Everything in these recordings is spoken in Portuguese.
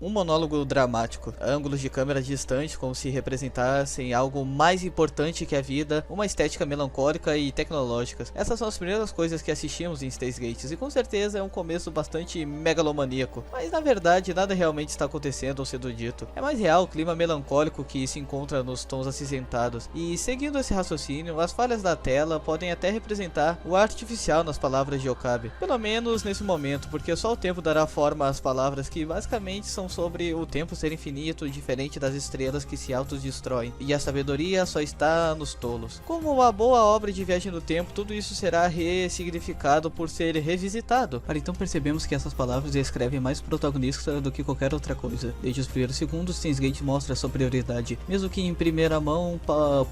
um monólogo dramático, ângulos de câmera distantes como se representassem algo mais importante que a vida, uma estética melancólica e tecnológica. Essas são as primeiras coisas que assistimos em Steins Gate e com certeza é um começo bastante megalomaníaco, mas na verdade nada realmente está acontecendo ou sendo dito. É mais real o clima melancólico que se encontra nos tons acinzentados, e seguindo esse raciocínio, as falhas da tela podem até representar o ar artificial nas palavras de Okabe, pelo menos nesse momento, porque só o tempo dará forma às palavras que basicamente são sobre o tempo ser infinito, diferente das estrelas que se autodestroem, e a sabedoria só está nos tolos. Como uma boa obra de viagem no tempo, tudo isso será ressignificado por ser revisitado. Para então percebemos que essas palavras descrevem mais o protagonista do que qualquer outra coisa. Desde os primeiros segundos, Steins Gate mostra sua prioridade, mesmo que em primeira mão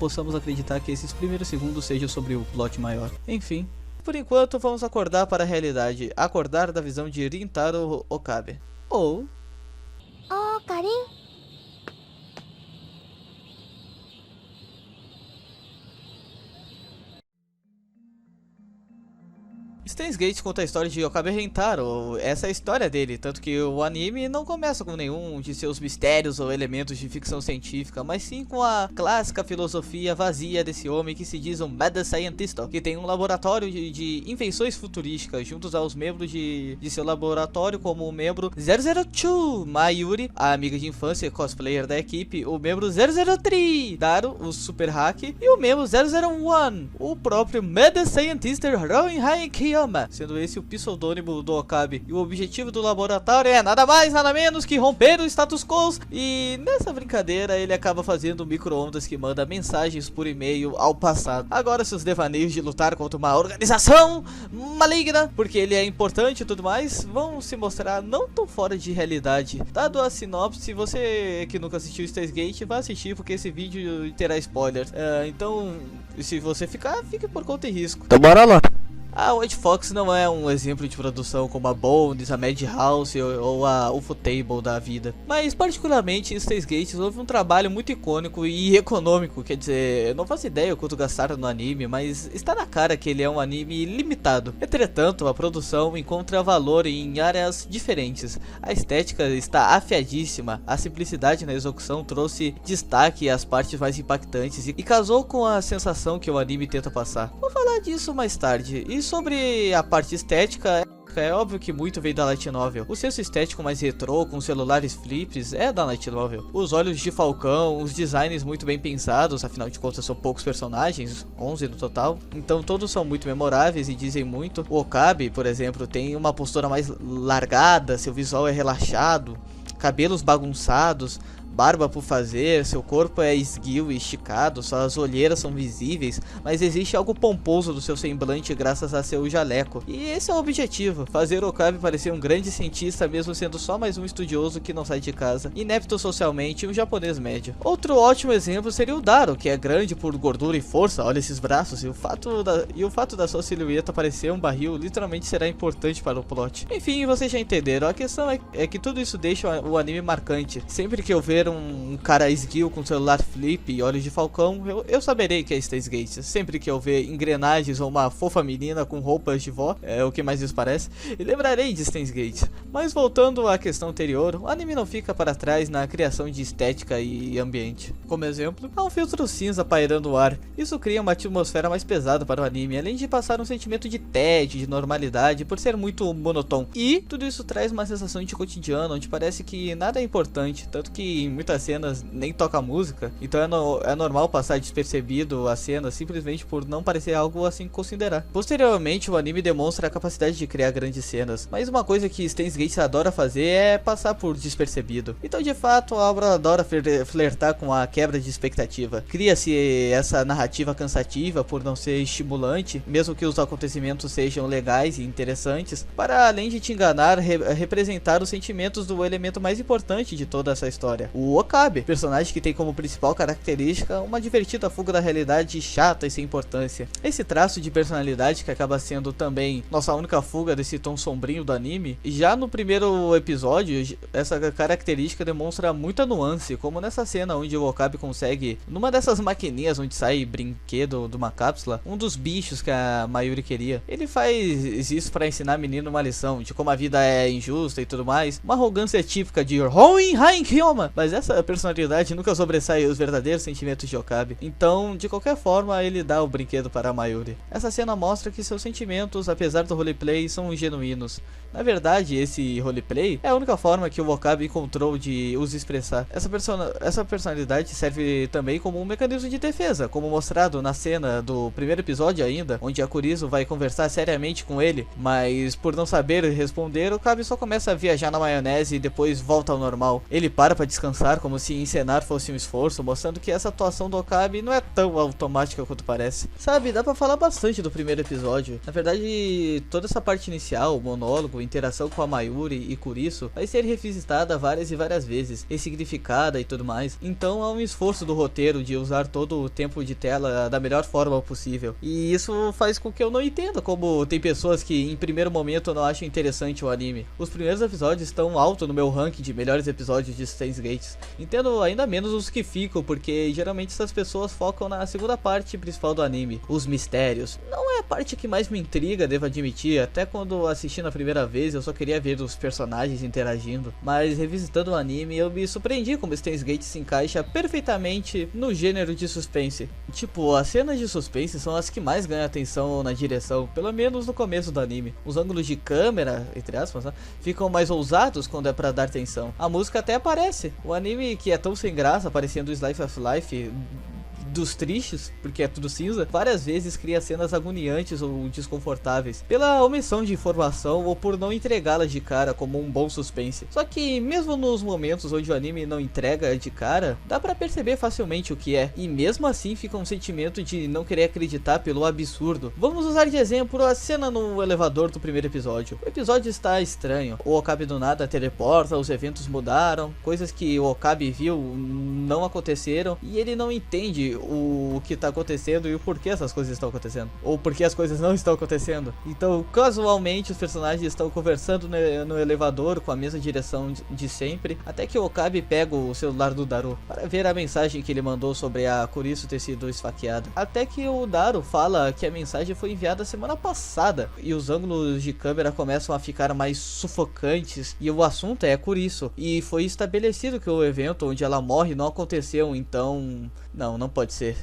possamos acreditar que esses primeiros segundos sejam sobre o plot maior. Enfim, por enquanto vamos acordar para a realidade, acordar da visão de Rintaro Okabe. Ou... Oh, Karin? Steins Gate conta a história de Okabe Rintaro, essa é a história dele, tanto que o anime não começa com nenhum de seus mistérios ou elementos de ficção científica, mas sim com a clássica filosofia vazia desse homem que se diz um Mad Scientist, que tem um laboratório de invenções futurísticas, juntos aos membros de seu laboratório, como o membro 002, Mayuri, a amiga de infância cosplayer da equipe, o membro 003, Daru, o super hack, e o membro 001, o próprio Mad Scientist Roin Haikiyama, sendo esse o pseudônimo do Okabe. E o objetivo do laboratório é nada mais, nada menos que romper o status quo. E nessa brincadeira ele acaba fazendo um micro-ondas que manda mensagens por e-mail ao passado. Agora seus devaneios de lutar contra uma organização maligna, porque ele é importante e tudo mais, vão se mostrar não tão fora de realidade. Dado a sinopse, você que nunca assistiu Steins Gate, vai assistir porque esse vídeo terá spoilers. Então, se você ficar, fique por conta e risco. Então bora lá. A White Fox não é um exemplo de produção como a Bones, a Madhouse ou a Ufotable da vida, mas particularmente em Steins Gate houve um trabalho muito icônico e econômico, quer dizer, eu não faço ideia quanto gastaram no anime, mas está na cara que ele é um anime limitado. Entretanto, a produção encontra valor em áreas diferentes, a estética está afiadíssima, a simplicidade na execução trouxe destaque às partes mais impactantes e casou com a sensação que o anime tenta passar. Vou falar disso mais tarde. E sobre a parte estética, é óbvio que muito veio da Light Novel. O senso estético mais retrô, com celulares flips, é da Light Novel. Os olhos de falcão, os designs muito bem pensados, afinal de contas são poucos personagens, 11 no total. Então todos são muito memoráveis e dizem muito. O Okabe, por exemplo, tem uma postura mais largada, seu visual é relaxado, cabelos bagunçados, barba por fazer, seu corpo é esguio e esticado, suas olheiras são visíveis, mas existe algo pomposo do seu semblante graças a seu jaleco. E esse é o objetivo, fazer Okabe parecer um grande cientista mesmo sendo só mais um estudioso que não sai de casa, inepto socialmente e um japonês médio. Outro ótimo exemplo seria o Daru, que é grande por gordura e força, olha esses braços, e o fato da sua silhueta parecer um barril literalmente será importante para o plot. Enfim, vocês já entenderam, a questão é que tudo isso deixa o anime marcante. Sempre que eu ver um cara esguio com celular flip e olhos de falcão, eu saberei que é Steins Gate. Sempre que eu ver engrenagens ou uma fofa menina com roupas de vó, é o que mais isso parece, e lembrarei de Steins Gate. Mas voltando à questão anterior, o anime não fica para trás na criação de estética e ambiente. Como exemplo, há um filtro cinza pairando o ar. Isso cria uma atmosfera mais pesada para o anime, além de passar um sentimento de tédio, de normalidade, por ser muito monotônico. E tudo isso traz uma sensação de cotidiano, onde parece que nada é importante, tanto que em muitas cenas nem toca música, então é normal passar despercebido a cena simplesmente por não parecer algo assim considerar. Posteriormente o anime demonstra a capacidade de criar grandes cenas, mas uma coisa que Steins Gate adora fazer é passar por despercebido. Então de fato a obra adora flertar com a quebra de expectativa. Cria-se essa narrativa cansativa por não ser estimulante, mesmo que os acontecimentos sejam legais e interessantes, para além de te enganar, representar os sentimentos do elemento mais importante de toda essa história, o o Okabe, personagem que tem como principal característica uma divertida fuga da realidade chata e sem importância. Esse traço de personalidade que acaba sendo também nossa única fuga desse tom sombrio do anime, já no primeiro episódio, essa característica demonstra muita nuance, como nessa cena onde o Okabe consegue, numa dessas maquininhas onde sai brinquedo de uma cápsula, um dos bichos que a Mayuri queria. Ele faz isso para ensinar a menina uma lição de como a vida é injusta e tudo mais, uma arrogância típica de Hoin Hain Kyoma, mas essa personalidade nunca sobressai os verdadeiros sentimentos de Okabe. Então, de qualquer forma, ele dá o brinquedo para a Mayuri. Essa cena mostra que seus sentimentos, apesar do roleplay, são genuínos. Na verdade, esse roleplay é a única forma que o Okabe encontrou de os expressar. Essa personalidade serve também como um mecanismo de defesa, como mostrado na cena do primeiro episódio ainda, onde a Kurisu vai conversar seriamente com ele, mas por não saber responder, o Okabe só começa a viajar na maionese e depois volta ao normal. Ele para descansar, como se encenar fosse um esforço, mostrando que essa atuação do Okabe não é tão automática quanto parece. Sabe, dá pra falar bastante do primeiro episódio. Na verdade, toda essa parte inicial, o monólogo, interação com a Mayuri e Kurisu vai ser revisitada várias e várias vezes, ressignificada e tudo mais. Então é um esforço do roteiro de usar todo o tempo de tela da melhor forma possível. E isso faz com que eu não entenda como tem pessoas que em primeiro momento não acham interessante o anime. Os primeiros episódios estão alto no meu ranking de melhores episódios de Steins Gate. Entendo ainda menos os que ficam, porque geralmente essas pessoas focam na segunda parte principal do anime, os mistérios. Não é a parte que mais me intriga, devo admitir, até quando assisti na primeira vez eu só queria ver os personagens interagindo, mas revisitando o anime eu me surpreendi como Steins Gate se encaixa perfeitamente no gênero de suspense. Tipo, as cenas de suspense são as que mais ganham atenção na direção, pelo menos no começo do anime. Os ângulos de câmera, entre aspas, né, ficam mais ousados quando é pra dar atenção. A música até aparece. O anime, que é tão sem graça, parecendo o Slice of Life dos tristes, porque é tudo cinza, várias vezes cria cenas agoniantes ou desconfortáveis, pela omissão de informação ou por não entregá-las de cara como um bom suspense. Só que mesmo nos momentos onde o anime não entrega de cara, dá pra perceber facilmente o que é, e mesmo assim fica um sentimento de não querer acreditar pelo absurdo. Vamos usar de exemplo a cena no elevador do primeiro episódio. O episódio está estranho, o Okabe do nada teleporta, os eventos mudaram, coisas que o Okabe viu não aconteceram, e ele não entende o que está acontecendo e o porquê essas coisas estão acontecendo, ou porquê as coisas não estão acontecendo. Então, casualmente, os personagens estão conversando no elevador com a mesma direção de sempre, até que o Okabe pega o celular do Daru para ver a mensagem que ele mandou sobre a Kurisu ter sido esfaqueada. Até que o Daru fala que a mensagem foi enviada semana passada, e os ângulos de câmera começam a ficar mais sufocantes, e o assunto é Kurisu, e foi estabelecido que o evento onde ela morre não aconteceu, então não pode ser.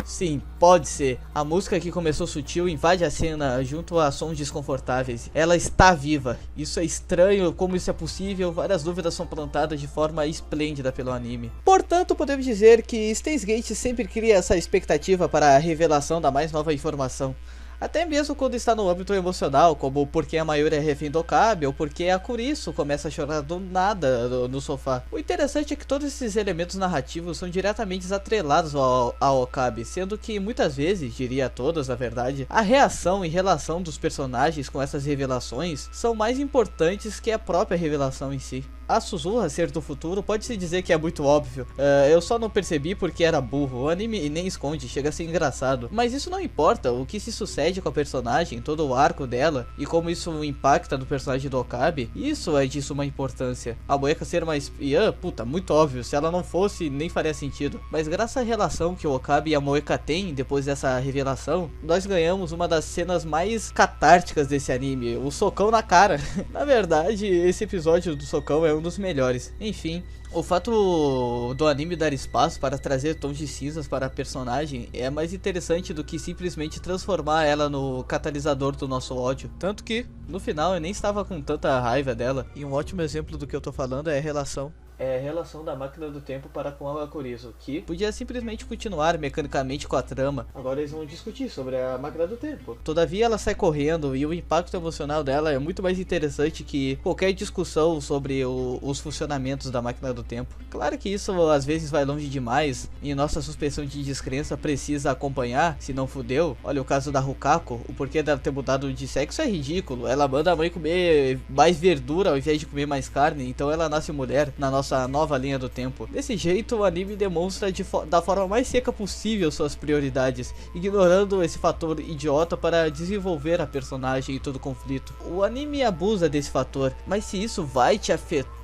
Sim, pode ser. A música que começou sutil invade a cena junto a sons desconfortáveis. Ela está viva. Isso é estranho, como isso é possível? Várias dúvidas são plantadas de forma esplêndida pelo anime. Portanto, podemos dizer que Steins Gate sempre cria essa expectativa para a revelação da mais nova informação. Até mesmo quando está no âmbito emocional, como porque a Mayuri é refém do Okabe, ou porque a Kurisu começa a chorar do nada no sofá. O interessante é que todos esses elementos narrativos são diretamente atrelados ao Okabe, sendo que muitas vezes, diria todas na verdade, a reação e relação dos personagens com essas revelações são mais importantes que a própria revelação em si. A Suzuha ser do futuro pode-se dizer que é muito óbvio, eu só não percebi porque era burro, o anime nem esconde, chega a ser engraçado. Mas isso não importa, o que se sucede com a personagem, todo o arco dela, e como isso impacta no personagem do Okabe, isso é de suma importância. A Moeka ser uma espiã, puta, muito óbvio, se ela não fosse nem faria sentido. Mas graças à relação que o Okabe e a Moeka têm depois dessa revelação, nós ganhamos uma das cenas mais catárticas desse anime, o socão na cara. Na verdade, esse episódio do socão é um dos melhores. Enfim, o fato do anime dar espaço para trazer tons de cinzas para a personagem é mais interessante do que simplesmente transformar ela no catalisador do nosso ódio. Tanto que, no final, eu nem estava com tanta raiva dela. E um ótimo exemplo do que eu tô falando é a relação é a relação da máquina do tempo para com a Kurisu, que podia simplesmente continuar mecanicamente com a trama. Agora eles vão discutir sobre a máquina do tempo. Todavia ela sai correndo e o impacto emocional dela é muito mais interessante que qualquer discussão sobre os funcionamentos da máquina do tempo. Claro que isso às vezes vai longe demais e nossa suspensão de descrença precisa acompanhar, se não fudeu. Olha o caso da Hukako, o porquê dela ter mudado de sexo é ridículo. Ela manda a mãe comer mais verdura ao invés de comer mais carne, então ela nasce mulher na nossa nova linha do tempo. Desse jeito o anime demonstra da forma mais seca possível suas prioridades, ignorando esse fator idiota para desenvolver a personagem e todo o conflito. O anime abusa desse fator, mas se isso vai te afetar,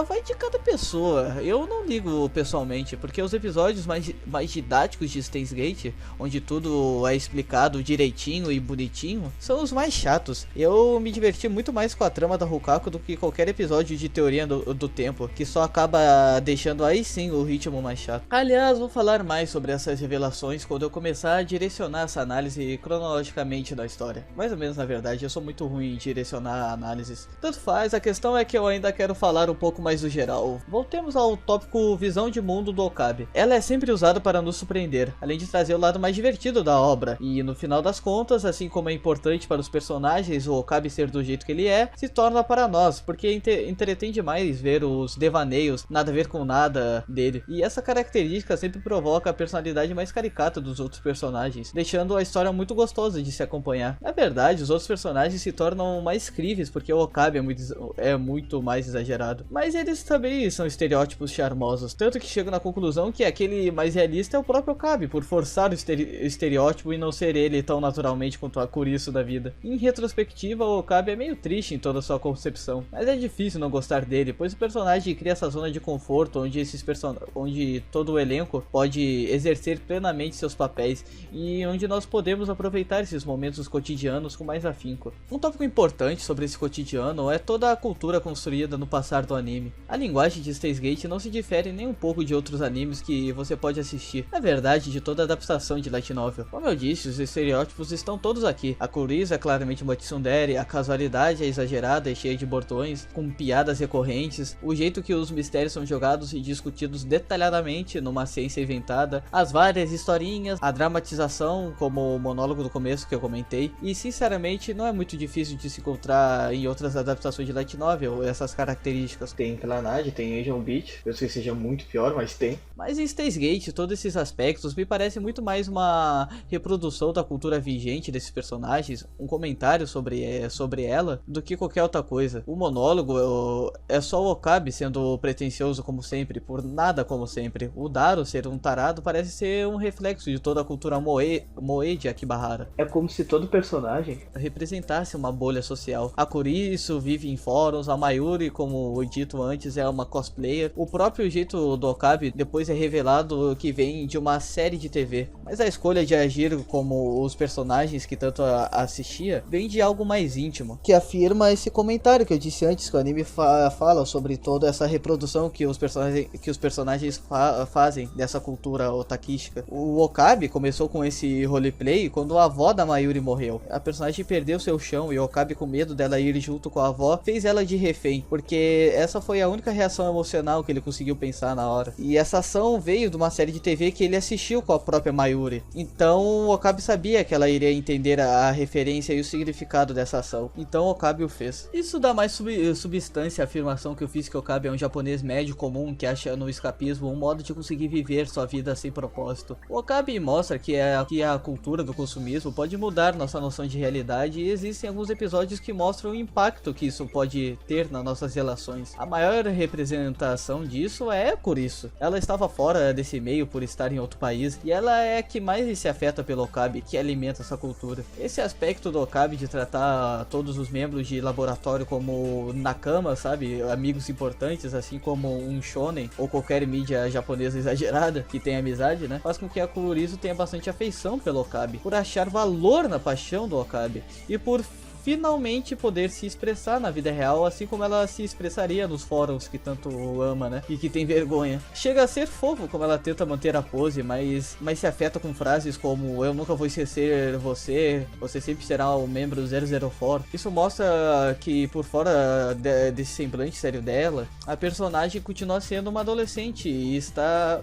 vai de cada pessoa. Eu não ligo pessoalmente, porque os episódios mais didáticos de Steins Gate, onde tudo é explicado direitinho e bonitinho, são os mais chatos. Eu me diverti muito mais com a trama da Hukako do que qualquer episódio de teoria do tempo, que só acaba deixando aí sim o ritmo mais chato. Aliás, vou falar mais sobre essas revelações quando eu começar a direcionar essa análise cronologicamente da história. Mais ou menos, na verdade, eu sou muito ruim em direcionar análises. Tanto faz, a questão é que eu ainda quero falar um pouco mais do geral. Voltemos ao tópico visão de mundo do Okabe. Ela é sempre usada para nos surpreender, além de trazer o lado mais divertido da obra. E no final das contas, assim como é importante para os personagens o Okabe ser do jeito que ele é, se torna para nós, porque entretém demais ver os devaneios, nada a ver com nada dele. E essa característica sempre provoca a personalidade mais caricata dos outros personagens, deixando a história muito gostosa de se acompanhar. Na verdade, os outros personagens se tornam mais críveis porque o Okabe é muito mais exagerado. Mas eles também são estereótipos charmosos, tanto que chego na conclusão que aquele mais realista é o próprio Okabe, por forçar o estereótipo e não ser ele tão naturalmente quanto a Kurisu da vida. Em retrospectiva, o Okabe é meio triste em toda a sua concepção, mas é difícil não gostar dele, pois o personagem cria essa zona de conforto onde todo o elenco pode exercer plenamente seus papéis e onde nós podemos aproveitar esses momentos cotidianos com mais afinco. Um tópico importante sobre esse cotidiano é toda a cultura construída no passar do anime. A linguagem de Steins Gate não se difere nem um pouco de outros animes que você pode assistir, na verdade de toda a adaptação de light novel. Como eu disse, os estereótipos estão todos aqui. A Kurisu é claramente uma tsundere, a casualidade é exagerada e cheia de bordões, com piadas recorrentes, o jeito que os mistérios são jogados e discutidos detalhadamente numa ciência inventada, as várias historinhas, a dramatização como o monólogo do começo que eu comentei, e sinceramente não é muito difícil de se encontrar em outras adaptações de light novel essas características. Tem Clannad, tem Asian Beach, eu sei que seja muito pior, mas tem. Mas em Steins Gate, todos esses aspectos me parecem muito mais uma reprodução da cultura vigente desses personagens, um comentário sobre ela, do que qualquer outra coisa. O monólogo é só o Okabe sendo pretensioso como sempre, por nada como sempre. O Daro ser um tarado parece ser um reflexo de toda a cultura moe de Akibahara. É como se todo personagem representasse uma bolha social. A Kurisu vive em fóruns, a Mayuri, como dito antes, é uma cosplayer. O próprio jeito do Okabe depois é revelado que vem de uma série de TV, mas a escolha de agir como os personagens que tanto assistia vem de algo mais íntimo, que afirma esse comentário que eu disse antes, que o anime fala sobre toda essa reprodução que os personagens fazem dessa cultura otakística. O Okabe começou com esse roleplay quando a avó da Mayuri morreu. A personagem perdeu seu chão e o Okabe, com medo dela ir junto com a avó, fez ela de refém, porque essa foi a única reação emocional que ele conseguiu pensar na hora. E essa ação veio de uma série de TV que ele assistiu com a própria Mayuri. Então o Okabe sabia que ela iria entender a referência e o significado dessa ação. Então o Okabe o fez. Isso dá mais substância à afirmação que eu fiz, que o Okabe é um japonês médio comum que acha no escapismo um modo de conseguir viver sua vida sem propósito. O Okabe mostra que a cultura do consumismo pode mudar nossa noção de realidade, e existem alguns episódios que mostram o impacto que isso pode ter nas nossas relações. A maior representação disso é a Kurisu. Ela estava fora desse meio por estar em outro país, e ela é a que mais se afeta pelo Okabe, que alimenta essa cultura. Esse aspecto do Okabe de tratar todos os membros de laboratório como nakama, sabe, amigos importantes, assim como um shonen ou qualquer mídia japonesa exagerada que tem amizade, né, faz com que a Kurisu tenha bastante afeição pelo Okabe, por achar valor na paixão do Okabe e por finalmente poder se expressar na vida real, assim como ela se expressaria nos fóruns que tanto ama, né? E que tem vergonha. Chega a ser fofo como ela tenta manter a pose, mas se afeta com frases como eu nunca vou esquecer você sempre será o membro 004. Isso mostra que por fora desse semblante sério dela, a personagem continua sendo uma adolescente e estar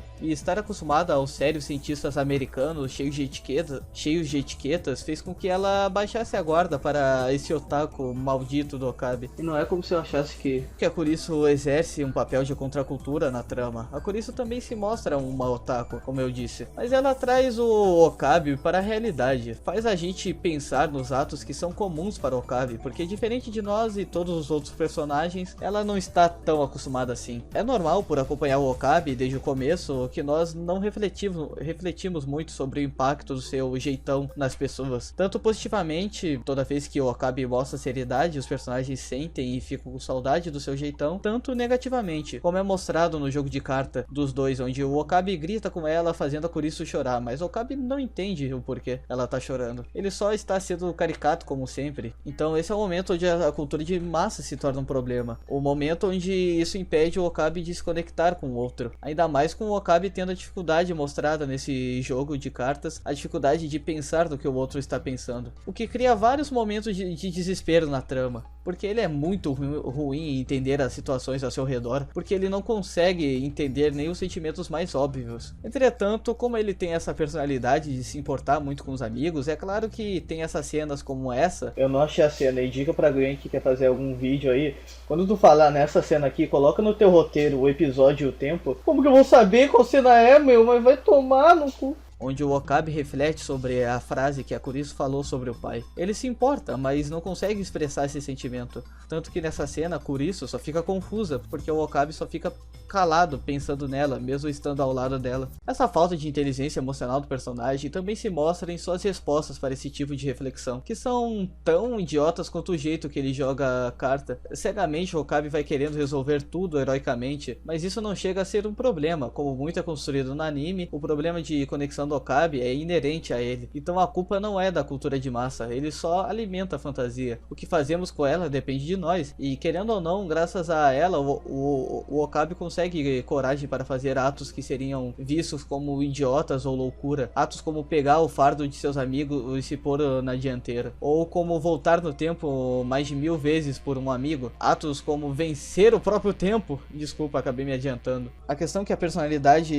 acostumada aos sérios cientistas americanos cheios de etiquetas fez com que ela baixasse a guarda para esse otaku maldito do Okabe. E não é como se eu achasse que a Kurisu exerce um papel de contracultura na trama. A Kurisu também se mostra uma otaku, como eu disse, mas ela traz o Okabe para a realidade, faz a gente pensar nos atos que são comuns para o Okabe, porque diferente de nós e todos os outros personagens, ela não está tão acostumada assim. É normal, por acompanhar o Okabe desde o começo, que nós não refletimos muito sobre o impacto do seu jeitão nas pessoas. Tanto positivamente, toda vez que o Okabe mostra seriedade, os personagens sentem e ficam com saudade do seu jeitão, tanto negativamente, como é mostrado no jogo de carta dos dois, onde o Okabe grita com ela fazendo a Kurisu chorar, mas o Okabe não entende o porquê ela tá chorando. Ele só está sendo caricato como sempre. Então esse é o momento onde a cultura de massa se torna um problema. O momento onde isso impede o Okabe de se conectar com o outro. Ainda mais com o Okabe tendo a dificuldade mostrada nesse jogo de cartas, a dificuldade de pensar no que o outro está pensando. O que cria vários momentos de desespero na trama. Porque ele é muito ruim em entender as situações ao seu redor, porque ele não consegue entender nem os sentimentos mais óbvios. Entretanto, como ele tem essa personalidade de se importar muito com os amigos, é claro que tem essas cenas como essa. Eu não achei a cena, e dica pra alguém que quer fazer algum vídeo aí, quando tu falar nessa cena aqui, coloca no teu roteiro o episódio e o tempo. Como que eu vou saber qual cena é, meu? Mas vai tomar no cu. Onde o Okabe reflete sobre a frase que a Kurisu falou sobre o pai. Ele se importa, mas não consegue expressar esse sentimento. Tanto que nessa cena, a Kurisu só fica confusa, porque o Okabe só fica calado pensando nela, mesmo estando ao lado dela. Essa falta de inteligência emocional do personagem também se mostra em suas respostas para esse tipo de reflexão, que são tão idiotas quanto o jeito que ele joga a carta. Cegamente o Okabe vai querendo resolver tudo heroicamente, mas isso não chega a ser um problema. Como muito é construído no anime, o problema de conexão do Okabe é inerente a ele, então a culpa não é da cultura de massa, ele só alimenta a fantasia. O que fazemos com ela depende de nós, e querendo ou não, graças a ela, o Okabe consegue coragem para fazer atos que seriam vistos como idiotas ou loucura, atos como pegar o fardo de seus amigos e se pôr na dianteira, ou como voltar no tempo mais de 1000 vezes por um amigo, atos como vencer o próprio tempo. Desculpa, acabei me adiantando. A questão é que a personalidade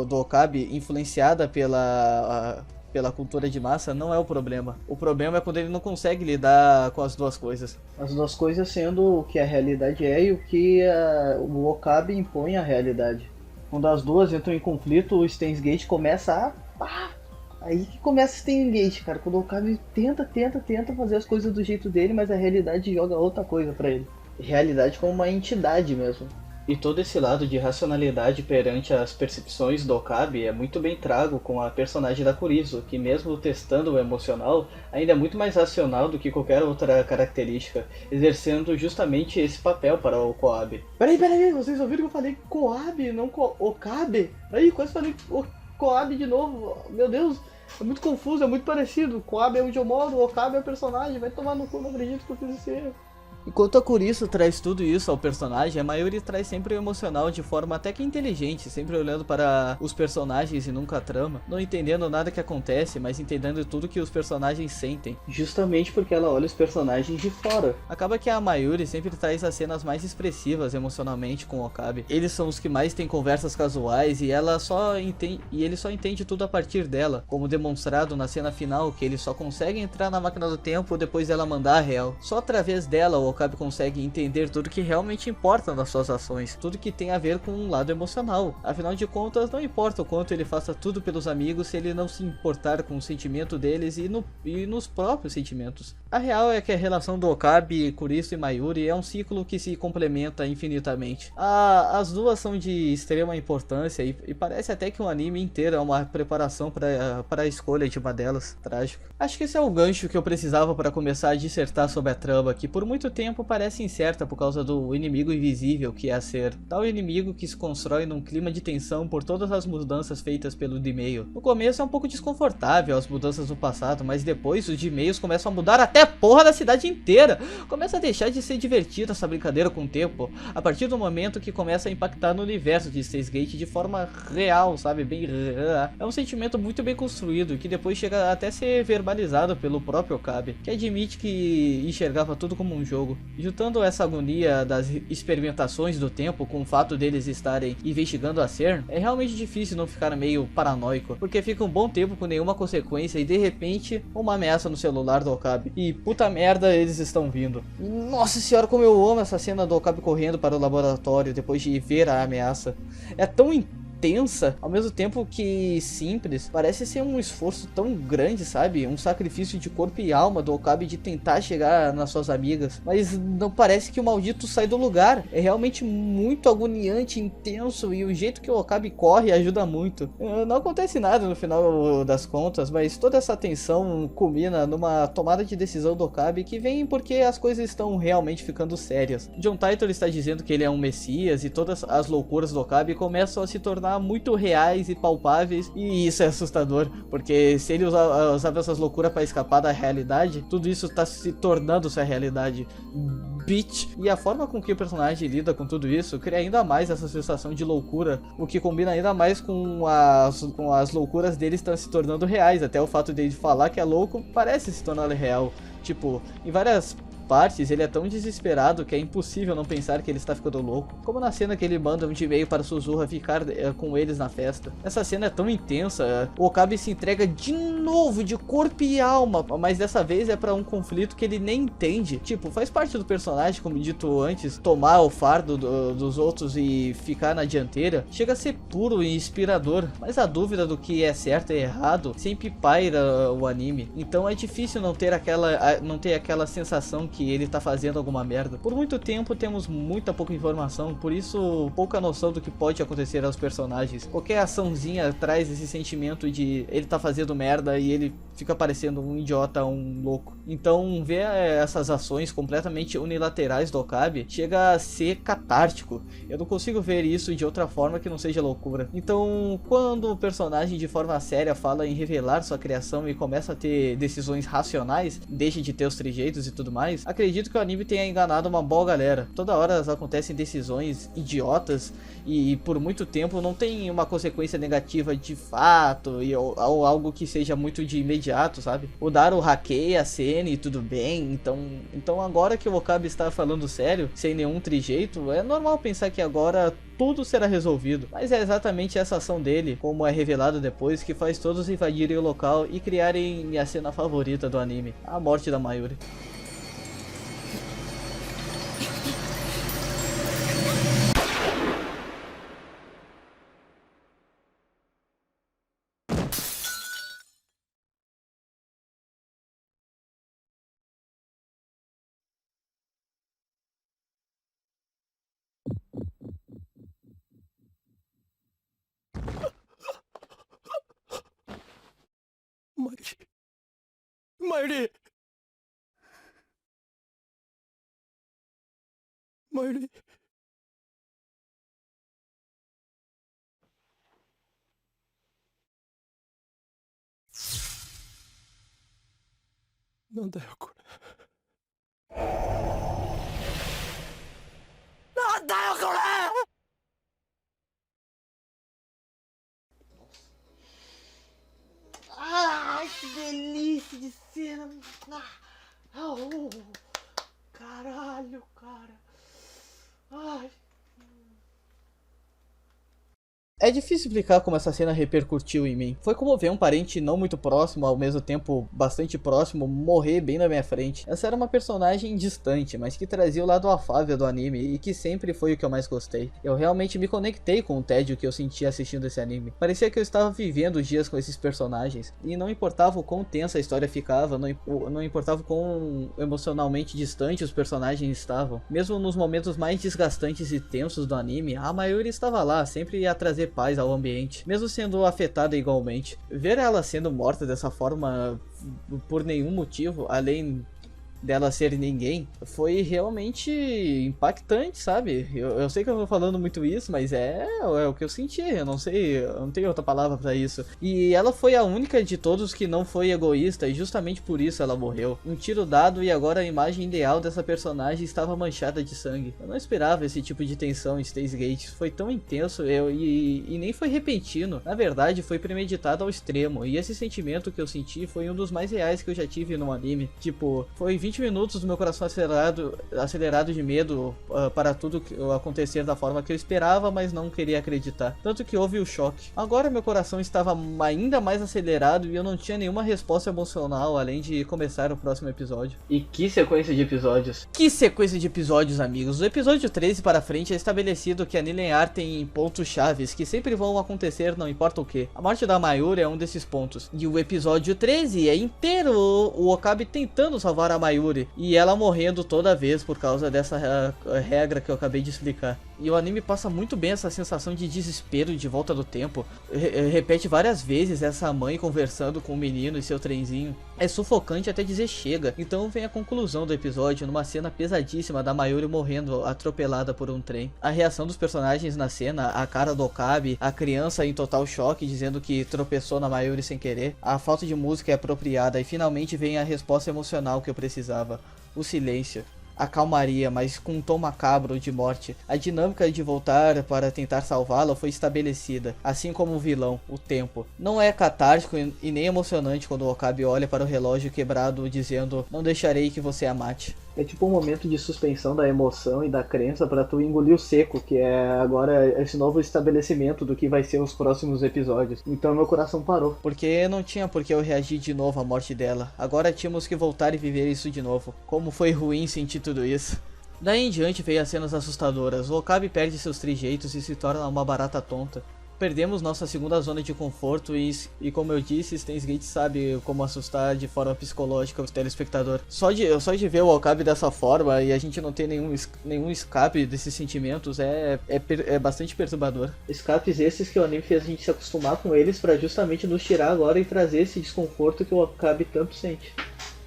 do Okabe, influenciada pela cultura de massa, não é o problema. O problema é quando ele não consegue lidar com as duas coisas. As duas coisas sendo o que a realidade é e o que o Okabe impõe à realidade. Quando as duas entram em conflito, o Steins Gate começa a... Aí que começa o Steins Gate, cara. Quando o Okabe tenta fazer as coisas do jeito dele, mas a realidade joga outra coisa pra ele. Realidade como uma entidade mesmo. E todo esse lado de racionalidade perante as percepções do Okabe é muito bem trago com a personagem da Kurisu, que mesmo testando o emocional, ainda é muito mais racional do que qualquer outra característica, exercendo justamente esse papel para o Okabe. Peraí, vocês ouviram que eu falei Okabe, não Okabe? Aí, quase falei Okabe de novo, meu Deus, é muito confuso, é muito parecido. Okabe é onde eu moro, o Okabe é o personagem, vai tomar no cu, não acredito que eu fiz esse erro. Enquanto a Kurisu traz tudo isso ao personagem, a Mayuri traz sempre o emocional de forma até que inteligente, sempre olhando para os personagens e nunca a trama, não entendendo nada que acontece, mas entendendo tudo que os personagens sentem. Justamente porque ela olha os personagens de fora. Acaba que a Mayuri sempre traz as cenas mais expressivas emocionalmente com o Okabe. Eles são os que mais têm conversas casuais e ele só entende tudo a partir dela, como demonstrado na cena final, que ele só consegue entrar na máquina do tempo depois dela mandar a real. Só através dela o Okabe consegue entender tudo que realmente importa nas suas ações, tudo que tem a ver com um lado emocional. Afinal de contas, não importa o quanto ele faça tudo pelos amigos se ele não se importar com o sentimento deles e nos próprios sentimentos. A real é que a relação do Okabe, Kurisu e Mayuri é um ciclo que se complementa infinitamente. As duas são de extrema importância e parece até que um anime inteiro é uma preparação para a escolha de uma delas. Trágico. Acho que esse é o gancho que eu precisava para começar a dissertar sobre a trama, que por muito tempo tempo parece incerta por causa do inimigo invisível que é a Ser, tal inimigo que se constrói num clima de tensão por todas as mudanças feitas pelo D-Mail. No começo é um pouco desconfortável as mudanças do passado, mas depois os D-Mails começam a mudar até a porra da cidade inteira. Começa a deixar de ser divertida essa brincadeira com o tempo, a partir do momento que começa a impactar no universo de Steins Gate de forma real, sabe, bem real. É um sentimento muito bem construído, que depois chega até a ser verbalizado pelo próprio Okabe, que admite que enxergava tudo como um jogo. Juntando essa agonia das experimentações do tempo com o fato deles estarem investigando a Ser, é realmente difícil não ficar meio paranoico, porque fica um bom tempo com nenhuma consequência e de repente uma ameaça no celular do Okabe. E puta merda, eles estão vindo. Nossa senhora, como eu amo essa cena do Okabe correndo para o laboratório depois de ver a ameaça. É tão tensa, ao mesmo tempo que simples, parece ser um esforço tão grande, sabe? Um sacrifício de corpo e alma do Okabe de tentar chegar nas suas amigas, mas não parece que o maldito sai do lugar. É realmente muito agoniante, intenso, e o jeito que o Okabe corre ajuda muito. Não acontece nada no final das contas, mas toda essa tensão culmina numa tomada de decisão do Okabe que vem porque as coisas estão realmente ficando sérias. John Titor está dizendo que ele é um messias e todas as loucuras do Okabe começam a se tornar muito reais e palpáveis, e isso é assustador, porque se ele usava essas loucuras para escapar da realidade, tudo isso está se tornando sua realidade, bitch. E a forma com que o personagem lida com tudo isso cria ainda mais essa sensação de loucura, o que combina ainda mais com as loucuras dele estão se tornando reais, até o fato de falar que é louco parece se tornar real. Tipo, em várias partes ele é tão desesperado que é impossível não pensar que ele está ficando louco, como na cena que ele manda um e-mail para Suzuha ficar com eles na festa. Essa cena é tão intensa, o Okabe se entrega de novo de corpo e alma, mas dessa vez é para um conflito que ele nem entende. Tipo, faz parte do personagem, como dito antes, tomar o fardo dos outros e ficar na dianteira, chega a ser puro e inspirador, mas a dúvida do que é certo e errado sempre paira o anime, então é difícil não ter aquela sensação que ele tá fazendo alguma merda. Por muito tempo temos muita pouca informação, por isso pouca noção do que pode acontecer aos personagens. Qualquer açãozinha traz esse sentimento de ele tá fazendo merda e ele fica parecendo um idiota, um louco. Então ver essas ações completamente unilaterais do Okabe chega a ser catártico. Eu não consigo ver isso de outra forma que não seja loucura. Então quando o personagem de forma séria fala em revelar sua criação e começa a ter decisões racionais, deixa de ter os trejeitos e tudo mais, acredito que o anime tenha enganado uma boa galera. Toda hora acontecem decisões idiotas e por muito tempo não tem uma consequência negativa de fato ou algo que seja muito de imediato, sabe? O Daro hackeia a cena e tudo bem, então agora que o Okabe está falando sério, sem nenhum trejeito, é normal pensar que agora tudo será resolvido, mas é exatamente essa ação dele, como é revelado depois, que faz todos invadirem o local e criarem minha cena favorita do anime, a morte da Mayuri. Mayuri! Mayuri! Nanda yo kore. Nanda yo kore! Ai, que delícia de cena. Caralho, cara. Ai. É difícil explicar como essa cena repercutiu em mim. Foi como ver um parente não muito próximo, ao mesmo tempo bastante próximo, morrer bem na minha frente. Essa era uma personagem distante, mas que trazia o lado afável do anime e que sempre foi o que eu mais gostei. Eu realmente me conectei com o tédio que eu sentia assistindo esse anime. Parecia que eu estava vivendo os dias com esses personagens, e não importava o quão tensa a história ficava, não importava o quão emocionalmente distante os personagens estavam. Mesmo nos momentos mais desgastantes e tensos do anime, a Mayuri estava lá, sempre ia trazer paz ao ambiente, mesmo sendo afetada igualmente. Ver ela sendo morta dessa forma por nenhum motivo, além dela ser ninguém, foi realmente impactante, sabe? Eu sei que eu tô falando muito isso, mas é o que eu senti, eu não sei, eu não tenho outra palavra pra isso. E ela foi a única de todos que não foi egoísta, e justamente por isso ela morreu. Um tiro dado e agora a imagem ideal dessa personagem estava manchada de sangue. Eu não esperava esse tipo de tensão em Steins Gate, foi tão intenso e nem foi repentino. Na verdade, foi premeditado ao extremo, e esse sentimento que eu senti foi um dos mais reais que eu já tive num anime. Tipo, foi 20 minutos do meu coração acelerado de medo para tudo acontecer da forma que eu esperava, mas não queria acreditar. Tanto que houve o choque. Agora meu coração estava ainda mais acelerado e eu não tinha nenhuma resposta emocional além de começar o próximo episódio. E que sequência de episódios! Que sequência de episódios, amigos! Do episódio 13 para frente é estabelecido que a Linear tem pontos chaves que sempre vão acontecer, não importa o que. A morte da Mayuri é um desses pontos. E o episódio 13 é inteiro o Okabe tentando salvar a Mayuri e ela morrendo toda vez por causa dessa regra que eu acabei de explicar. E o anime passa muito bem essa sensação de desespero de volta do tempo. Repete várias vezes essa mãe conversando com o menino e seu trenzinho. É sufocante até dizer chega. Então vem a conclusão do episódio numa cena pesadíssima da Mayuri morrendo atropelada por um trem. A reação dos personagens na cena, a cara do Okabe, a criança em total choque dizendo que tropeçou na Mayuri sem querer. A falta de música é apropriada e finalmente vem a resposta emocional que eu precisava. O silêncio. A calmaria, mas com um tom macabro de morte. A dinâmica de voltar para tentar salvá-la foi estabelecida, assim como o vilão, o tempo. Não é catártico e nem emocionante quando o Okabe olha para o relógio quebrado dizendo: "Não deixarei que você a mate". É tipo um momento de suspensão da emoção e da crença para tu engolir o seco, que é agora esse novo estabelecimento do que vai ser os próximos episódios. Então meu coração parou. Porque não tinha por que eu reagir de novo à morte dela. Agora tínhamos que voltar e viver isso de novo. Como foi ruim sentir tudo isso. Daí em diante veio as cenas assustadoras. O Okabe perde seus trejeitos e se torna uma barata tonta. Perdemos nossa segunda zona de conforto e como eu disse, Steins Gate sabe como assustar de forma psicológica o telespectador. Só de ver o Okabe dessa forma e a gente não ter nenhum escape desses sentimentos é bastante perturbador. Escapes esses que o anime fez a gente se acostumar com eles pra justamente nos tirar agora e trazer esse desconforto que o Okabe tanto sente.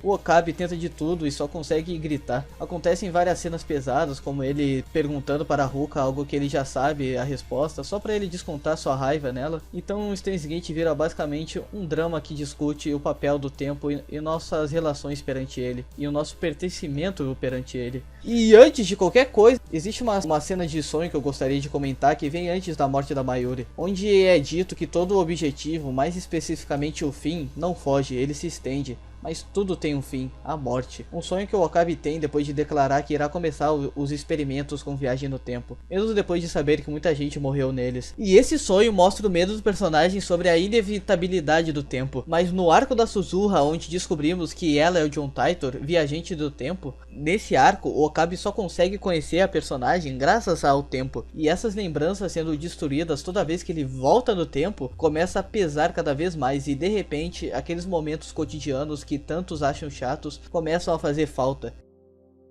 O Okabe tenta de tudo e só consegue gritar. Acontecem várias cenas pesadas, como ele perguntando para a Ruka algo que ele já sabe a resposta, só para ele descontar sua raiva nela. Então Steins Gate vira basicamente um drama que discute o papel do tempo e nossas relações perante ele, e o nosso pertencimento perante ele. E antes de qualquer coisa, existe uma cena de sonho que eu gostaria de comentar que vem antes da morte da Mayuri, onde é dito que todo o objetivo, mais especificamente o fim, não foge, ele se estende. Mas tudo tem um fim, a morte. Um sonho que o Okabe tem depois de declarar que irá começar os experimentos com viagem no tempo, mesmo depois de saber que muita gente morreu neles. E esse sonho mostra o medo dos personagens sobre a inevitabilidade do tempo. Mas no arco da Suzuha, onde descobrimos que ela é o John Titor, viajante do tempo, nesse arco o Okabe só consegue conhecer a personagem graças ao tempo. E essas lembranças sendo destruídas toda vez que ele volta no tempo, começa a pesar cada vez mais e de repente aqueles momentos cotidianos que tantos acham chatos começam a fazer falta.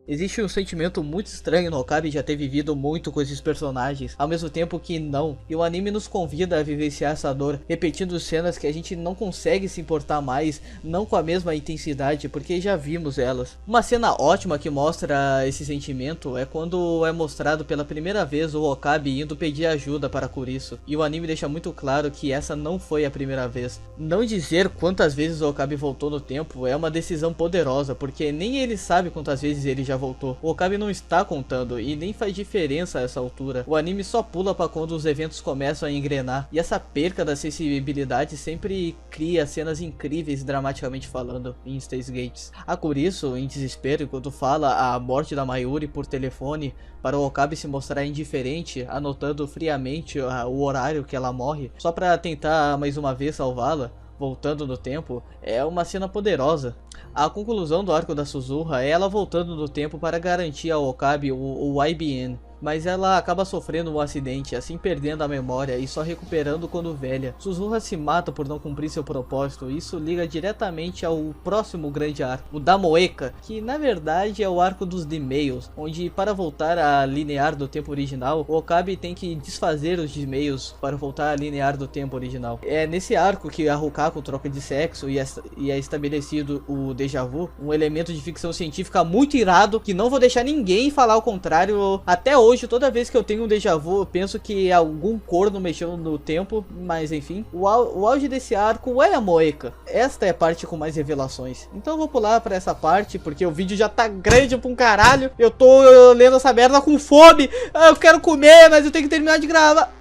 Existe um sentimento muito estranho no Okabe já ter vivido muito com esses personagens, ao mesmo tempo que não, e o anime nos convida a vivenciar essa dor, repetindo cenas que a gente não consegue se importar mais, não com a mesma intensidade, porque já vimos elas. Uma cena ótima que mostra esse sentimento é quando é mostrado pela primeira vez o Okabe indo pedir ajuda para Kurisu, e o anime deixa muito claro que essa não foi a primeira vez. Não dizer quantas vezes o Okabe voltou no tempo é uma decisão poderosa, porque nem ele sabe quantas vezes ele já voltou. O Okabe não está contando e nem faz diferença a essa altura. O anime só pula para quando os eventos começam a engrenar, e essa perca da sensibilidade sempre cria cenas incríveis dramaticamente falando em Steins Gate. A Kurisu, em desespero, enquanto fala a morte da Mayuri por telefone para o Okabe se mostrar indiferente, anotando friamente o horário que ela morre, só para tentar mais uma vez salvá-la, voltando no tempo, é uma cena poderosa. A conclusão do arco da Suzuha é ela voltando no tempo para garantir ao Okabe o IBN, mas ela acaba sofrendo um acidente, assim perdendo a memória e só recuperando quando velha. Suzuha se mata por não cumprir seu propósito. Isso liga diretamente ao próximo grande arco, o da Moeka, que na verdade é o arco dos D-Mails, onde para voltar a linear do tempo original, o Okabe tem que desfazer os D-Mails para voltar a linear do tempo original. É nesse arco que a Hokako troca de sexo e é estabelecido o déjà vu, um elemento de ficção científica muito irado, que não vou deixar ninguém falar o contrário. Até hoje, toda vez que eu tenho um déjà vu, eu penso que algum corno mexeu no tempo, mas enfim. O auge desse arco é a Moeka. Esta é a parte com mais revelações. Então eu vou pular pra essa parte, porque o vídeo já tá grande pra um caralho. Eu tô lendo essa merda com fome. Eu quero comer, mas eu tenho que terminar de gravar.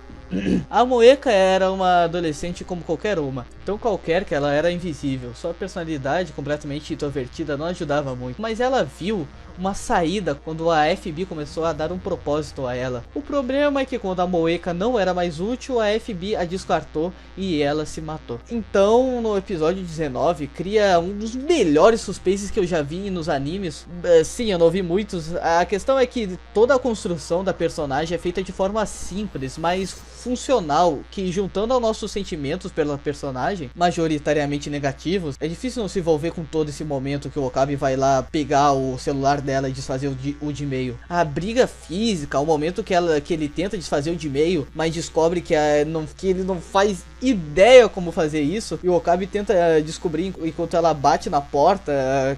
A Moeka era uma adolescente como qualquer uma, tão qualquer que ela era invisível. Sua personalidade completamente introvertida não ajudava muito, mas ela viu uma saída quando a FB começou a dar um propósito a ela. O problema é que quando a Moeka não era mais útil, a FB a descartou e ela se matou. Então, no episódio 19, cria um dos melhores suspenses que eu já vi nos animes. Sim, eu não vi muitos. A questão é que toda a construção da personagem é feita de forma simples, mas funcional, que juntando aos nossos sentimentos pela personagem, majoritariamente negativos, é difícil não se envolver com todo esse momento que o Okabe vai lá pegar o celular dela e desfazer o de-mail. A briga física, o momento que ele tenta desfazer o de-mail, mas descobre que ele não faz ideia como fazer isso, e o Okabe tenta descobrir enquanto ela bate na porta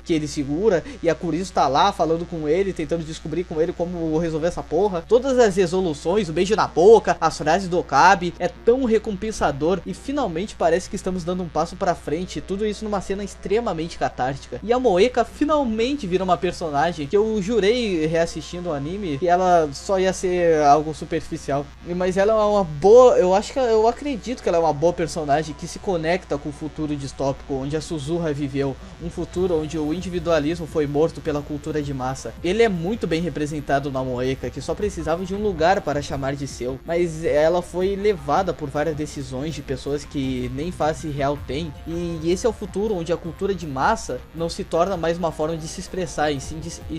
que ele segura, e a Kurisu tá lá falando com ele, tentando descobrir com ele como resolver essa porra. Todas as resoluções, o beijo na boca, as frases do Okabe, é tão recompensador, e finalmente parece que estamos dando um passo pra frente, tudo isso numa cena extremamente catártica. E a Moeka finalmente vira uma personagem que eu jurei reassistindo o anime que ela só ia ser algo superficial, mas ela é uma boa, eu acredito que ela é uma boa personagem que se conecta com o futuro distópico onde a Suzuha viveu, um futuro onde o individualismo foi morto pela cultura de massa. Ele é muito bem representado na Moeka, que só precisava de um lugar para chamar de seu, mas ela foi levada por várias decisões de pessoas que nem face real tem, e esse é o futuro onde a cultura de massa não se torna mais uma forma de se expressar, e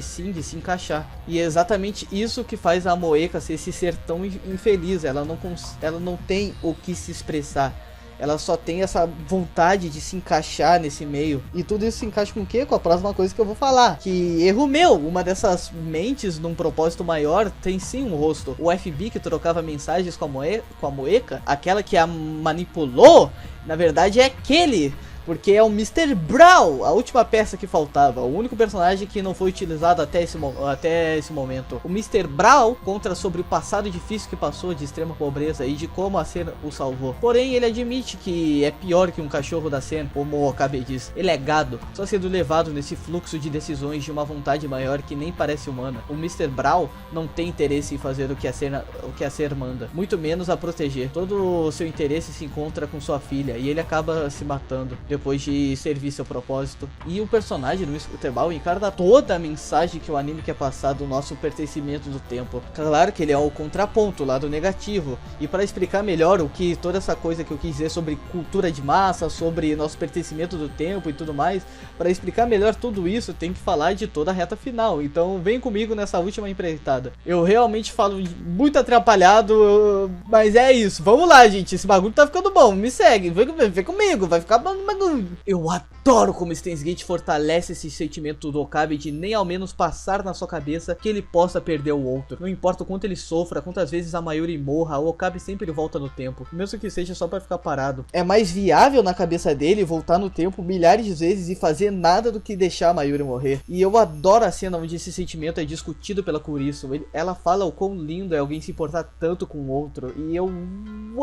sim de se encaixar. E é exatamente isso que faz a Moeka ser esse ser tão infeliz. Ela não tem o que se expressar. Ela só tem essa vontade de se encaixar nesse meio. E tudo isso se encaixa com o quê? Com a próxima coisa que eu vou falar. Que erro meu, uma dessas mentes num propósito maior tem sim um rosto. O FB que trocava mensagens com a Moeka, aquela que a manipulou, na verdade é aquele. Porque é o Mr. Brawl, a última peça que faltava, o único personagem que não foi utilizado até esse momento. O Mr. Brawl conta sobre o passado difícil que passou de extrema pobreza e de como a Sen o salvou. Porém, ele admite que é pior que um cachorro da Sen, como o Okabe diz. Ele é gado, só sendo levado nesse fluxo de decisões de uma vontade maior que nem parece humana. O Mr. Brawl não tem interesse em fazer o que a Sen manda, muito menos a proteger. Todo o seu interesse se encontra com sua filha e ele acaba se matando depois de servir seu propósito. E o personagem do Mr. Brawl encarna toda a mensagem que o anime quer passar do nosso pertencimento do tempo. Claro que ele é o contraponto, o lado negativo. E para explicar melhor o que toda essa coisa que eu quis dizer sobre cultura de massa, sobre nosso pertencimento do tempo e tudo mais, para explicar melhor tudo isso, tem que falar de toda a reta final. Então vem comigo nessa última empreitada. Eu realmente falo muito atrapalhado, mas é isso. Vamos lá, gente. Esse bagulho tá ficando bom. Me segue, vem comigo, vai ficar bagulho. Eu adoro como Steins Gate fortalece esse sentimento do Okabe de nem ao menos passar na sua cabeça que ele possa perder o outro. Não importa o quanto ele sofra, quantas vezes a Mayuri morra, o Okabe sempre volta no tempo, mesmo que seja só pra ficar parado. É mais viável na cabeça dele voltar no tempo milhares de vezes e fazer nada do que deixar a Mayuri morrer. E eu adoro a cena onde esse sentimento é discutido pela Kurisu. Ela fala o quão lindo é alguém se importar tanto com o outro, e eu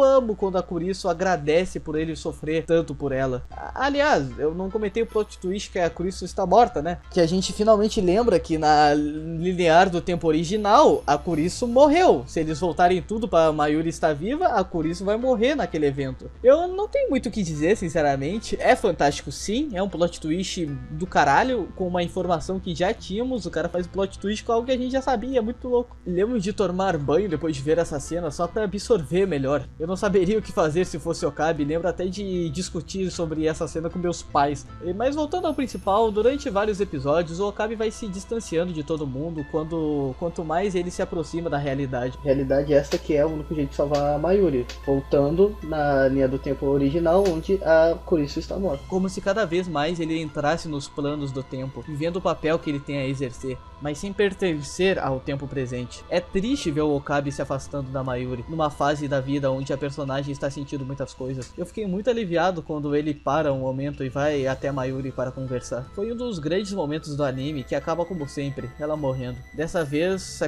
amo quando a Kurisu agradece por ele sofrer tanto por ela. Aliás, eu não comentei o plot twist que a Kurisu está morta, né? Que a gente finalmente lembra que na linear do tempo original, a Kurisu morreu. Se eles voltarem tudo para Mayuri estar viva, a Kurisu vai morrer naquele evento. Eu não tenho muito o que dizer, sinceramente. É fantástico sim, é um plot twist do caralho, com uma informação que já tínhamos. O cara faz o plot twist com algo que a gente já sabia, é muito louco. Lembro de tomar banho depois de ver essa cena só para absorver melhor. Eu não saberia o que fazer se fosse Okabe, lembro até de discutir sobre essa cena com meus pais. Mas voltando ao principal, durante vários episódios, o Okabe vai se distanciando de todo mundo quanto mais ele se aproxima da realidade. Realidade essa que é o único jeito de salvar a Mayuri, voltando na linha do tempo original, onde a Kurisu está morta. Como se cada vez mais ele entrasse nos planos do tempo, vivendo o papel que ele tem a exercer, mas sem pertencer ao tempo presente. É triste ver o Okabe se afastando da Mayuri, numa fase da vida onde a personagem está sentindo muitas coisas. Eu fiquei muito aliviado quando ele para um momento e vai até a Mayuri para conversar. Foi um dos grandes momentos do anime que acaba como sempre, ela morrendo. Dessa vez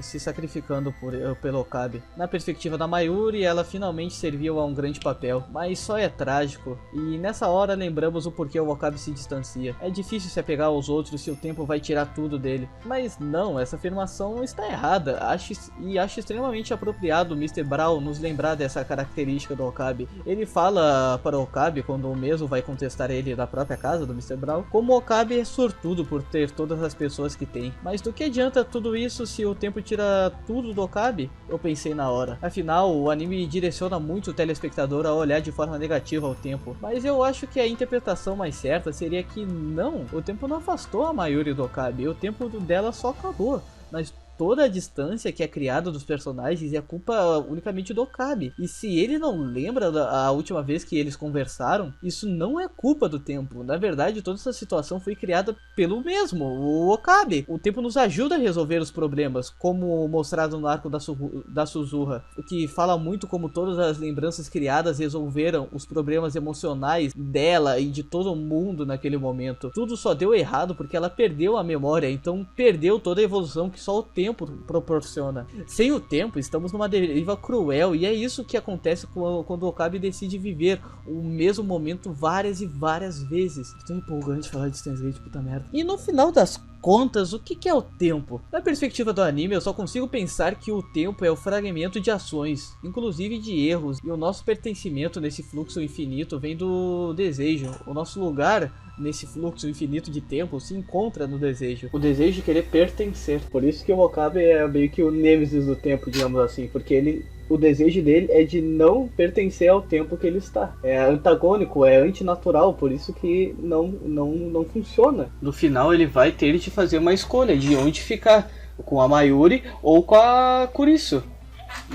se sacrificando pelo Okabe. Na perspectiva da Mayuri, ela finalmente serviu a um grande papel, mas só é trágico. E nessa hora lembramos o porquê o Okabe se distancia. É difícil se apegar aos outros se o tempo vai tirar tudo dele. Mas não, essa afirmação está errada. Acho extremamente apropriado o Mr. Brown nos lembrar dessa característica do Okabe. Ele fala para o Okabe, quando o mesmo vai contestar ele da própria casa do Mr. Brown, como o Okabe é sortudo por ter todas as pessoas que tem. Mas do que adianta tudo isso se o tempo tira tudo do Okabe? Eu pensei na hora. Afinal, o anime direciona muito o telespectador a olhar de forma negativa ao tempo. Mas eu acho que a interpretação mais certa seria que não, o tempo não afastou a Mayuri do Okabe, o tempo dela só acabou. Mas toda a distância que é criada dos personagens é culpa unicamente do Okabe. E se ele não lembra a última vez que eles conversaram, isso não é culpa do tempo. Na verdade, toda essa situação foi criada pelo mesmo, o Okabe. O tempo nos ajuda a resolver os problemas, como mostrado no arco da Suzuha, o que fala muito como todas as lembranças criadas resolveram os problemas emocionais dela e de todo mundo naquele momento. Tudo só deu errado porque ela perdeu a memória, então perdeu toda a evolução que só o tempo proporciona. Sem o tempo, estamos numa deriva cruel, e é isso que acontece quando o Okabe decide viver o mesmo momento várias e várias vezes. É tão empolgante falar de Steins Gate, puta merda. E no final das contas, o que é o tempo? Na perspectiva do anime, eu só consigo pensar que o tempo é o fragmento de ações, inclusive de erros, e o nosso pertencimento nesse fluxo infinito vem do desejo. O nosso lugar nesse fluxo infinito de tempo se encontra no desejo. O desejo de querer pertencer. Por isso que o Okabe é meio que o nêmesis do tempo, digamos assim, porque o desejo dele é de não pertencer ao tempo que ele está. É antagônico, é antinatural, por isso que não funciona. No final ele vai ter de fazer uma escolha de onde ficar, com a Mayuri ou com a Kurisu.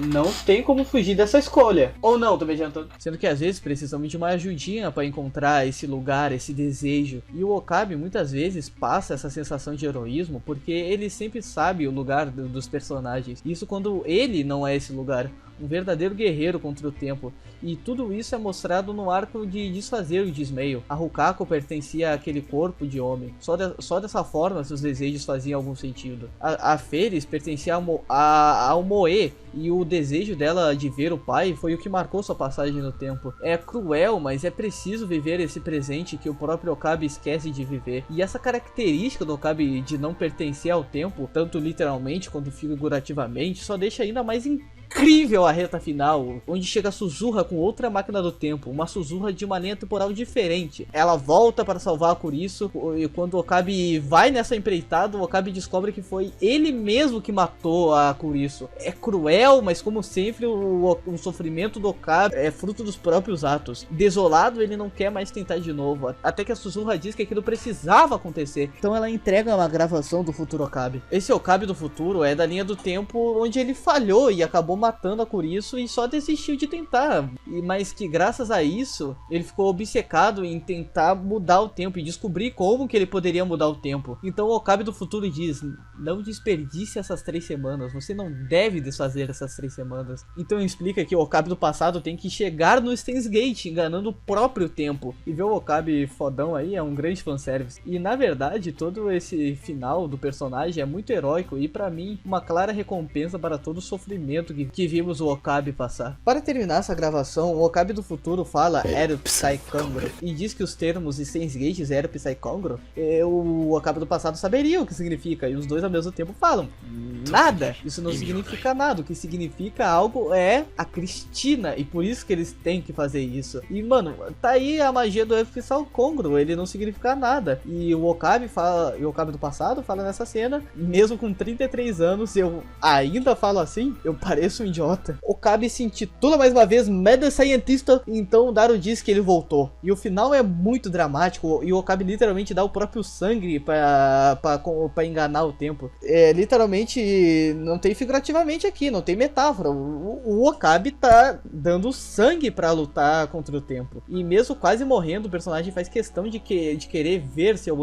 Não tem como fugir dessa escolha. Ou não, tô beijando. Sendo que às vezes precisamos de uma ajudinha para encontrar esse lugar, esse desejo. E o Okabe muitas vezes passa essa sensação de heroísmo porque ele sempre sabe o lugar dos personagens. Isso quando ele não é esse lugar. Um verdadeiro guerreiro contra o tempo. E tudo isso é mostrado no arco de desfazer o desmeio. A Hukako pertencia àquele corpo de homem. Só dessa forma seus desejos faziam algum sentido. A Feres pertencia ao Moe. E o desejo dela de ver o pai foi o que marcou sua passagem no tempo. É cruel, mas é preciso viver esse presente que o próprio Okabe esquece de viver. E essa característica do Okabe de não pertencer ao tempo, tanto literalmente quanto figurativamente, só deixa ainda mais incrível a reta final, onde chega a Suzuha com outra máquina do tempo, uma Suzuha de uma linha temporal diferente. Ela volta para salvar a Kurisu, e quando o Okabe vai nessa empreitada, o Okabe descobre que foi ele mesmo que matou a Kurisu. É cruel, mas como sempre o sofrimento do Okabe é fruto dos próprios atos. Desolado, ele não quer mais tentar de novo, até que a Suzuha diz que aquilo precisava acontecer. Então ela entrega uma gravação do futuro Okabe. Esse Okabe do futuro é da linha do tempo onde ele falhou e acabou matando a Kurisu e só desistiu de tentar, mas que graças a isso ele ficou obcecado em tentar mudar o tempo e descobrir como que ele poderia mudar o tempo. Então o Okabe do futuro diz: não desperdice essas 3 semanas, você não deve desfazer essas 3 semanas. Então explica que o Okabe do passado tem que chegar no Steins Gate enganando o próprio tempo. E ver o Okabe fodão aí é um grande fanservice. E na verdade todo esse final do personagem é muito heróico e pra mim uma clara recompensa para todo o sofrimento que vimos o Okabe passar. Para terminar essa gravação, o Okabe do futuro fala Ero Psychongro e diz que os termos Steins Gate Ero Psychongro, o Okabe do passado saberia o que significa, e os dois mesmo tempo falam nada. Isso não significa nada. O que significa algo é a Cristina, e por isso que eles têm que fazer isso. E mano, tá aí a magia do Epifal Congro, ele não significa nada. E o Okabe fala, e o Okabe do passado fala nessa cena, mesmo com 33 anos, eu ainda falo assim, eu pareço um idiota. Okabe se intitula mais uma vez Mad Scientist, então o Daru diz que ele voltou. E o final é muito dramático, e o Okabe literalmente dá o próprio sangue pra enganar o tempo. É, literalmente, não tem figurativamente aqui, não tem metáfora. O Okabe tá dando sangue pra lutar contra o tempo. E mesmo quase morrendo, o personagem faz questão de querer ver seu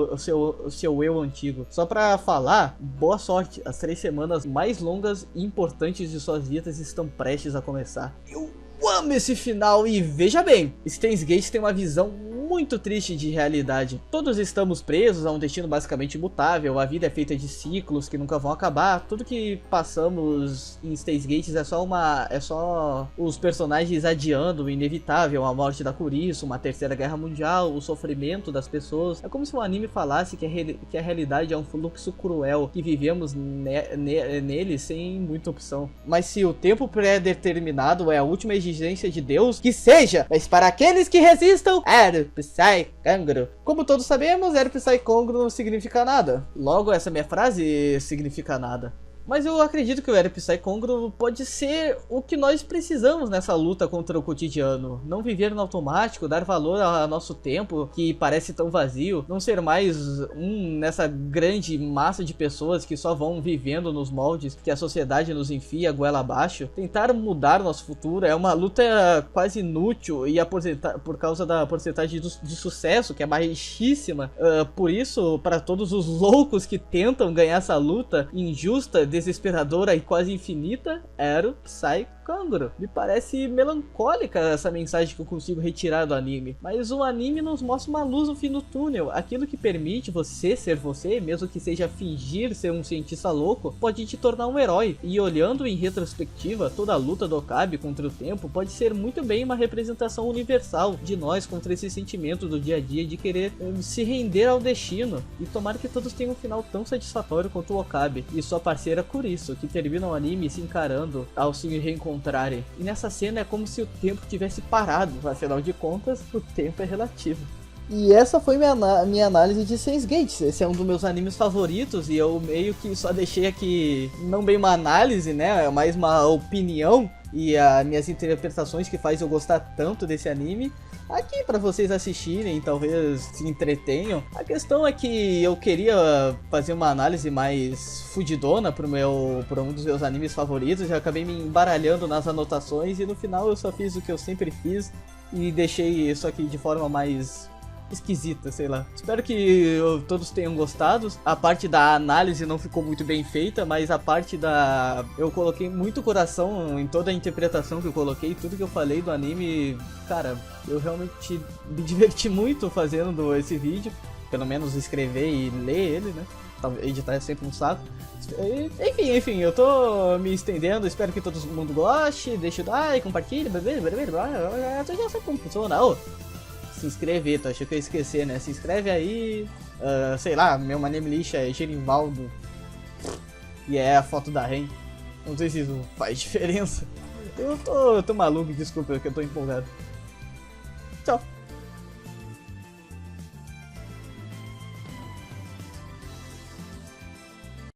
eu antigo. Só pra falar, boa sorte, as 3 semanas mais longas e importantes de suas vidas estão prestes a começar. Eu amo esse final e veja bem, Steins Gate tem uma visão muito triste de realidade. Todos estamos presos a um destino basicamente imutável, a vida é feita de ciclos que nunca vão acabar, tudo que passamos em Steins Gate é só os personagens adiando o inevitável, a morte da Kurisu, uma terceira guerra mundial, o sofrimento das pessoas. É como se o anime falasse que a realidade é um fluxo cruel, que vivemos nele sem muita opção. Mas se o tempo pré-determinado é a última exigência de Deus, que seja, mas para aqueles que resistam, Psy Congro. Como todos sabemos, Psy Congro não significa nada. Logo, essa minha frase significa nada. Mas eu acredito que o Psy Congro pode ser o que nós precisamos nessa luta contra o cotidiano. Não viver no automático, dar valor ao nosso tempo, que parece tão vazio. Não ser mais nessa grande massa de pessoas que só vão vivendo nos moldes que a sociedade nos enfia goela abaixo. Tentar mudar nosso futuro é uma luta quase inútil e por causa da porcentagem de sucesso, que é baixíssima. Por isso, para todos os loucos que tentam ganhar essa luta injusta, desesperadora e quase infinita, era o Psy Congro. Me parece melancólica essa mensagem que eu consigo retirar do anime, mas o anime nos mostra uma luz no fim do túnel. Aquilo que permite você ser você, mesmo que seja fingir ser um cientista louco, pode te tornar um herói. E olhando em retrospectiva, toda a luta do Okabe contra o tempo pode ser muito bem uma representação universal de nós contra esse sentimento do dia a dia de querer se render ao destino. E tomara que todos tenham um final tão satisfatório quanto o Okabe e sua parceira Kurisu, que terminam o anime se encarando ao se reencontrarem. E nessa cena é como se o tempo tivesse parado, afinal de contas, o tempo é relativo. E essa foi minha análise de Steins Gate. Esse é um dos meus animes favoritos e eu meio que só deixei aqui, não bem uma análise, né, é mais uma opinião e as minhas interpretações que faz eu gostar tanto desse anime aqui pra vocês assistirem e talvez se entretenham. A questão é que eu queria fazer uma análise mais fudidona pra um dos meus animes favoritos. Já acabei me embaralhando nas anotações e no final eu só fiz o que eu sempre fiz e deixei isso aqui de forma mais esquisita, sei lá. Espero que todos tenham gostado. A parte da análise não ficou muito bem feita, mas a parte da... eu coloquei muito coração em toda a interpretação que eu coloquei, tudo que eu falei do anime. Cara, eu realmente me diverti muito fazendo esse vídeo, pelo menos escrever e ler ele, né? Editar é sempre um saco. Enfim, eu tô me estendendo, espero que todo mundo goste, deixa o like, compartilha, tu já sabe como funciona. Se inscrever, tu achou que eu ia esquecer, né? Se inscreve aí, sei lá, meu name lixa é Gerivaldo e é a foto da Ren. Não sei se isso faz diferença. Eu tô maluco, desculpa, que eu tô empolgado. Tchau.